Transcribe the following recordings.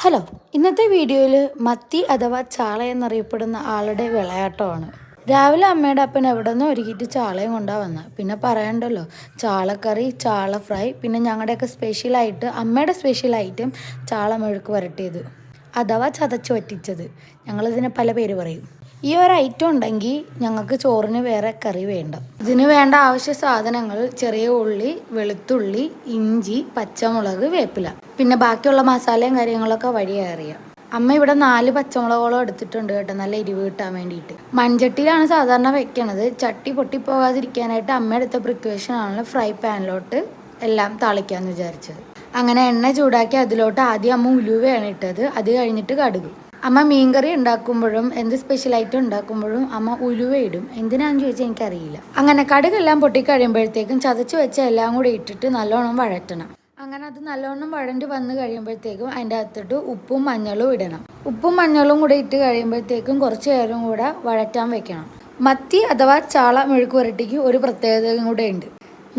Hello, ഇന്നത്തെ വീഡിയോയിൽ മത്തി അഥവാ ചാള എന്നറിയപ്പെടുന്ന ആളുടെ വിളയാട്ടമാണ്. രാവിലെ അമ്മയുടെ അപ്പൻ എവിടെ നിന്നോ ഒരുക്കിയിട്ട് ചാളയും കൊണ്ടാ വന്നത്. പിന്നെ പറയണ്ടല്ലോ, ചാളക്കറി, ചാള ഫ്രൈ, പിന്നെ ഞങ്ങളുടെയൊക്കെ സ്പെഷ്യലായിട്ട് അമ്മയുടെ സ്പെഷ്യൽ ഐറ്റം ചാള മെഴുക്ക് വരട്ടിയത് അഥവാ ചതച്ച് വറ്റിച്ചത്. ഞങ്ങളിതിനെ പല പേര് പറയും. ഈ ഒരു ഐറ്റം ഉണ്ടെങ്കിൽ ഞങ്ങൾക്ക് ചോറിന് വേറെ കറി വേണ്ട. ഇതിന് വേണ്ട ആവശ്യ സാധനങ്ങൾ ചെറിയ ഉള്ളി, വെളുത്തുള്ളി, ഇഞ്ചി, പച്ചമുളക്, വേപ്പില, പിന്നെ ബാക്കിയുള്ള മസാലയും കാര്യങ്ങളൊക്കെ വഴിയേ അറിയാം. അമ്മ ഇവിടെ 4 പച്ചമുളകോളം എടുത്തിട്ടുണ്ട് കേട്ടോ, നല്ല എരിവ് കിട്ടാൻ വേണ്ടിയിട്ട്. മൺചട്ടിയിലാണ് സാധാരണ വെക്കണത്. ചട്ടി പൊട്ടിപ്പോകാതിരിക്കാനായിട്ട് അമ്മ എടുത്ത പ്രിക്വേഷൻ ആണ് ഫ്രൈ പാനിലോട്ട് എല്ലാം താളിക്കാമെന്ന് വിചാരിച്ചത്. അങ്ങനെ എണ്ണ ചൂടാക്കി അതിലോട്ട് ആദ്യം അമ്മ ഉലുവയാണ് ഇട്ടത്. അത് കഴിഞ്ഞിട്ട് കടുക്. അമ്മ മീൻകറി ഉണ്ടാക്കുമ്പോഴും എന്ത് സ്പെഷ്യൽ ഐറ്റം ഉണ്ടാക്കുമ്പോഴും അമ്മ ഉലുവ ഇടും. എന്തിനാണെന്ന് ചോദിച്ചാൽ എനിക്കറിയില്ല. അങ്ങനെ കടുകെല്ലാം പൊട്ടിക്കഴിയുമ്പോഴത്തേക്കും ചതച്ച് വെച്ച എല്ലാം കൂടി ഇട്ടിട്ട് നല്ലോണം വഴറ്റണം. അങ്ങനെ അത് നല്ലോണം വഴണ്ട് വന്ന് കഴിയുമ്പോഴത്തേക്കും അതിൻ്റെ അകത്തോട്ട് ഉപ്പും മഞ്ഞളും ഇടണം. ഉപ്പും മഞ്ഞളും കൂടി ഇട്ട് കഴിയുമ്പോഴത്തേക്കും കുറച്ച് നേരം കൂടെ വഴറ്റാൻ വെക്കണം. മത്തി അഥവാ ചാള മെഴുക്ക് പുരട്ടിക്ക് ഒരു പ്രത്യേകതയും കൂടെ ഉണ്ട്.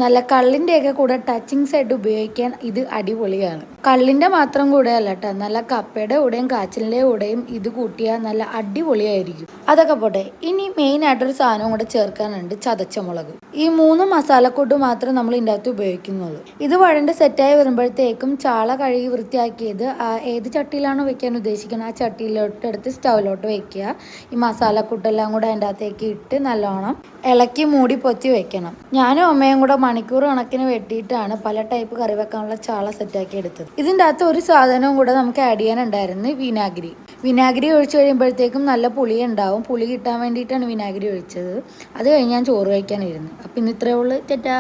നല്ല കള്ളിൻ്റെയൊക്കെ കൂടെ ടച്ചിങ് സൈഡ് ഉപയോഗിക്കാൻ ഇത് അടിപൊളിയാണ്. കള്ളിൻ്റെ മാത്രം കൂടെ അല്ല കേട്ടോ, നല്ല കപ്പയുടെ കൂടെയും കാച്ചിലിൻ്റെ കൂടെയും ഇത് കൂട്ടിയാൽ നല്ല അടിപൊളിയായിരിക്കും. അതൊക്കെ പോട്ടെ, ഇനി മെയിനായിട്ടൊരു സാധനവും കൂടെ ചേർക്കാനുണ്ട്, ചതച്ച മുളക്. ഈ 3 മസാലക്കൂട്ട് മാത്രം നമ്മൾ ഇതിൻ്റെ അകത്ത് ഉപയോഗിക്കുന്നുള്ളൂ. ഇത് വഴണ്ട് സെറ്റായി വരുമ്പോഴത്തേക്കും ചാള കഴുകി വൃത്തിയാക്കിയത് ഏത് ചട്ടിയിലാണോ വെക്കാൻ ഉദ്ദേശിക്കുന്നത് ആ ചട്ടിയിലോട്ട് എടുത്ത് സ്റ്റൗവിലോട്ട് വെക്കുക. ഈ മസാലക്കൂട്ടെല്ലാം കൂടെ അതിൻ്റെ അകത്തേക്ക് ഇട്ട് നല്ലോണം ഇളക്കി മൂടി പൊത്തി വെക്കണം. ഞാനും അമ്മയും കൂടെ മണിക്കൂർ കണക്കിന് വെട്ടിയിട്ടാണ് പല ടൈപ്പ് കറി വെക്കാനുള്ള ചാള സെറ്റാക്കി എടുത്തത്. ഇതിൻ്റെ അകത്ത് ഒരു സാധനവും കൂടെ നമുക്ക് ആഡ് ചെയ്യാനുണ്ടായിരുന്നു, വിനാഗിരി. വിനാഗിരി ഒഴിച്ച് കഴിയുമ്പോഴത്തേക്കും നല്ല പുളി ഉണ്ടാവും. പുളി കിട്ടാൻ വേണ്ടിയിട്ടാണ് വിനാഗിരി ഒഴിച്ചത്. അത് കഴിഞ്ഞ് ഞാൻ ചോറ് കഴിക്കാനിരുന്നു. അപ്പം ഇന്ന് ഇത്രയേ ഉള്ളൂ. ടാറ്റാ.